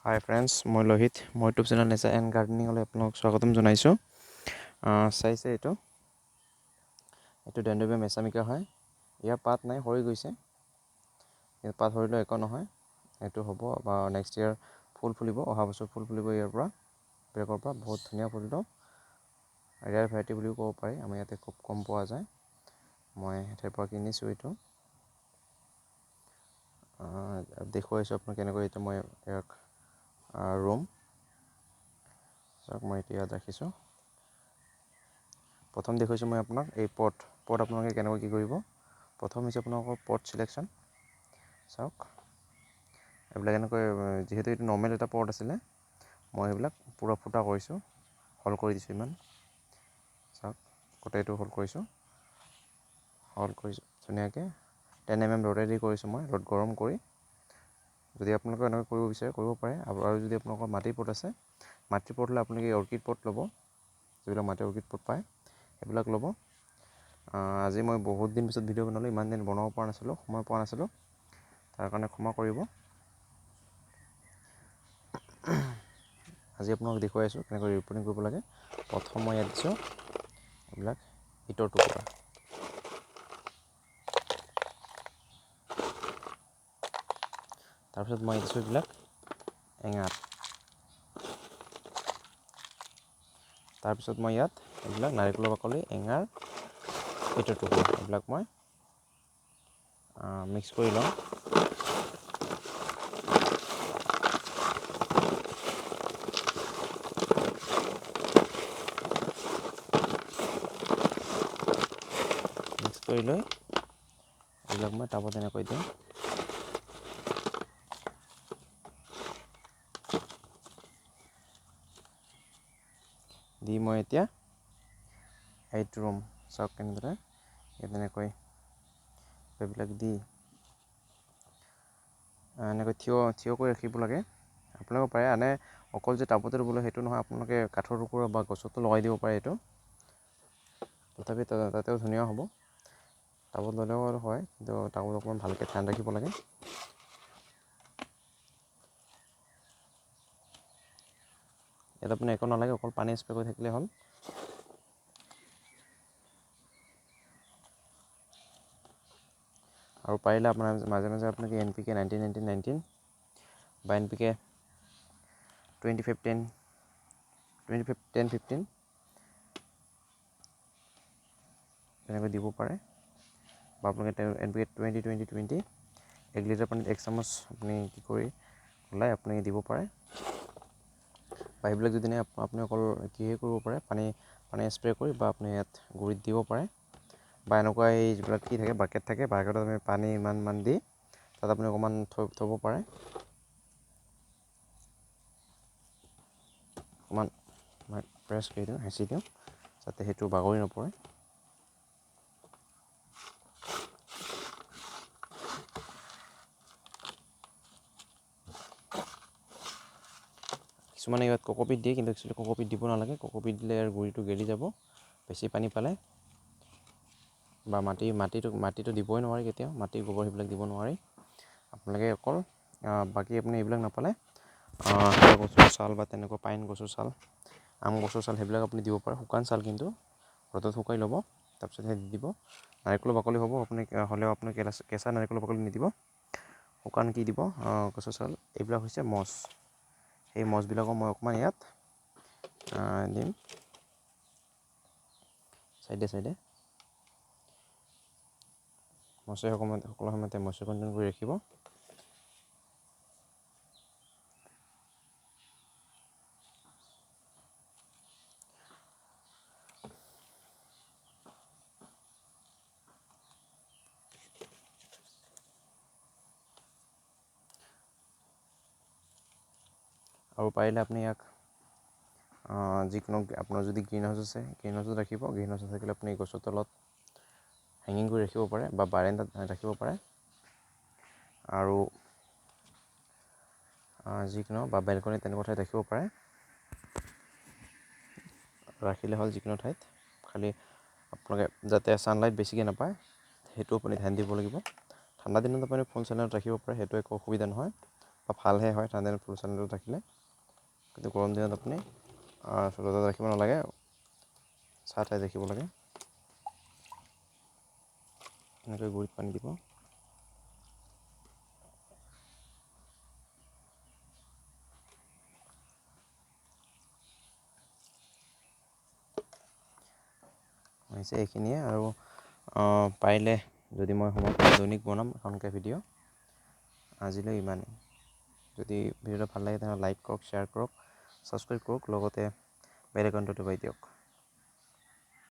হাই friends, মই লোহিত। মই YouTube channel nature and গাৰ্ডেনিঙলৈ আপোনালোকক স্বাগতম জনাইছোঁ। চাইছে এইটো ডেণ্ড্ৰবিয়াম আসামিকা হয়। ইয়াৰ পাত নাই, সৰি গৈছে। ইয়াৰ পাত সৰিলেও একো নহয়, এইটো হ'ব বা নেক্সট ইয়েৰ ফুল ফুলিব। অহা বছৰ ফুল ফুলিব ইয়াৰ পৰা, বেগৰ পৰা বহুত ধুনীয়া ফুলটো। ৰেয়াৰ ভেৰাইটি বুলিও ক'ব পাৰি। আমাৰ ইয়াতে খুব কম পোৱা যায়। মই এঠাইৰ পৰা কিনিছোঁ এইটো। দেখুৱাইছোঁ আপোনাক কেনেকৈ এইটো মই ইয়াক ৰুম চাওক। মই এতিয়া ইয়াত ৰাখিছোঁ। প্ৰথম দেখুৱাইছোঁ মই আপোনাক এই পট আপোনালোকে কেনেকৈ কি কৰিব। প্ৰথম হৈছে আপোনালোকৰ পট চিলেকশ্যন। চাওক এইবিলাক এনেকৈ, যিহেতু এইটো নৰ্মেল এটা পট আছিলে, মই সেইবিলাক পূৰা ফুটা কৰিছোঁ, হল কৰি দিছোঁ ইমান। চাওক গোটেইটো হল কৰিছোঁ ধুনীয়াকৈ। 10 mm ৰ'দেদি কৰিছোঁ মই, ৰ'দ গৰম কৰি। যদি আপোনালোকে এনেকৈ কৰিব বিচাৰে কৰিব পাৰে। আৰু যদি আপোনালোকৰ মাটিৰ পট আছে, মাটিৰ পট হ'লে আপোনালোকে অৰ্কিড পট ল'ব। যিবিলাক মাটিৰ অৰ্কিড পট পায় সেইবিলাক ল'ব। আজি মই বহুত দিন পিছত ভিডিঅ' বনালোঁ। ইমান দিন বনাব পৰা নাছিলোঁ, সময় পোৱা নাছিলোঁ। তাৰ কাৰণে ক্ষমা কৰিব। আজি আপোনালোক দেখুৱাই আছোঁ কেনেকৈ ৰিপৰ্টিং কৰিব লাগে। প্ৰথম মই ইয়াত দিছোঁ এইবিলাক ইটৰ টুকুৰা। তাৰপিছত মই দিছোঁ এইবিলাক এঙাৰ। তাৰপিছত মই ইয়াত এইবিলাক নাৰিকলৰ বাকলি, এঙাৰ, ইটৰ টুকুৰা এইবিলাক মই মিক্স কৰি লওঁ। মিক্স কৰি লৈ এইবিলাক মই টাবত এনেকৈ দিওঁ। দি মই এতিয়া এইটো ৰুম চাওক কেনেদৰে ইয়াত এনেকৈ এইবিলাক দি এনেকৈ থিয় কৰি ৰাখিব লাগে। আপোনালোকে পাৰে আনে অকল যে টাবতে ৰুবলৈ সেইটো নহয়, আপোনালোকে কাঠৰ টুকুৰা বা গছতো লগাই দিব পাৰে এইটো। তথাপি তাতেও ধুনীয়া হ'ব। টাবত ল'লেও হয়, কিন্তু টাবত অকণমান ভালকৈ ধ্যান ৰাখিব লাগে। ইয়াত আপুনি একো নালাগে, অকল পানী স্প্ৰে কৰি থাকিলে হ'ল। আৰু পাৰিলে আপোনাৰ মাজে মাজে আপোনালোকে NPK 19-19-19 বা NPK 25-10-15 তেনেকৈ দিব পাৰে। বা আপোনালোকে NPK 20-20-20 1 লিটাৰ পানীত 1 চামুচ আপুনি কি কৰি ওলাই আপুনি দিব পাৰে। বা সেইবিলাক যদি নাই, আপুনি অকল কিহে কৰিব পাৰে, পানী স্প্ৰে কৰি বা আপুনি ইয়াত গুৰিত দিব পাৰে। বা এনেকুৱা এই যিবিলাক কি থাকে, বাকেট থাকে, বাকেটত আমি পানী ইমান দি তাত আপুনি অকণমান থ'ব পাৰে। অকণমান প্ৰেছ কৰি দিওঁ, হেঁচি দিওঁ, যাতে সেইটো বাগৰি নপৰে। কিছুমানে ইয়াত কক'পিট দিয়ে, কিন্তু একচুৱেলি কক'পিট দিব নালাগে। কক'পিট দিলে ইয়াৰ গুৰিটো গেলি যাব বেছি পানী পালে। বা মাটিটো দিবই নোৱাৰি কেতিয়াও, মাটি গোবৰ সেইবিলাক দিব নোৱাৰি। আপোনালোকে অকল বাকী আপুনি এইবিলাক নাপালে গছৰ ছাল বা তেনেকুৱা পাইন গছৰ ছাল, আম গছৰ ছাল সেইবিলাক আপুনি দিব পাৰে। শুকান ছাল, কিন্তু ৰ'দত শুকাই ল'ব, তাৰপিছত সেই দি দিব। নাৰিকলৰ বাকলি হ'ব আপুনি, হ'লেও আপুনি কেঁচা নাৰিকলৰ বাকলি নিদিব, শুকান কি দিব গছৰ ছাল। এইবিলাক হৈছে মছ। সেই মছবিলাকো মই অকণমান ইয়াত দিম চাইডে। মছে সকলো সময়তে মইশ্চাৰ কণ্টেইন কৰি ৰাখিব। আৰু পাৰিলে আপুনি ইয়াক যিকোনো আপোনাৰ যদি গ্ৰীণ হাউচ আছে, গ্ৰীণ হাউচত ৰাখিব। গ্ৰীণ হাউচত থাকিলে আপুনি গছৰ তলত হেঙিং কৰি ৰাখিব পাৰে বা বাৰান্দাত ৰাখিব পাৰে। আৰু যিকোনো বা বেলকনি তেনেকুৱা ঠাইত ৰাখিব পাৰে। ৰাখিলে হ'ল যিকোনো ঠাইত, খালি আপোনালোকে যাতে ছানলাইট বেছিকৈ নাপায় সেইটো আপুনি ধ্যান দিব লাগিব। ঠাণ্ডা দিনত আপুনি ফুল চানেলত ৰাখিব পাৰে, সেইটো একো অসুবিধা নহয়। বা ভালহে হয় ঠাণ্ডা দিনত ফুল চাণ্ডাত ৰাখিলে। কিন্তু গৰম দিনত আপুনি ৰ'দত ৰাখিব নালাগে, ছাঁ ঠাইত ৰাখিব লাগে। এনেকৈ গুড়িত পানী দিব। হৈছে এইখিনিয়ে, আৰু পাৰিলে যদি মই সময় পাওঁ দৈনিক বনাম এখনকৈ ভিডিঅ'। আজিলৈ ইমানেই। যদি ভিডিঅ'টো ভাল লাগে তেনেহ'লে লাইক কৰক, শ্বেয়াৰ কৰক, ছাবস্ক্ৰাইব কৰক, লগতে বেল আইকনটো দবাই দিয়ক।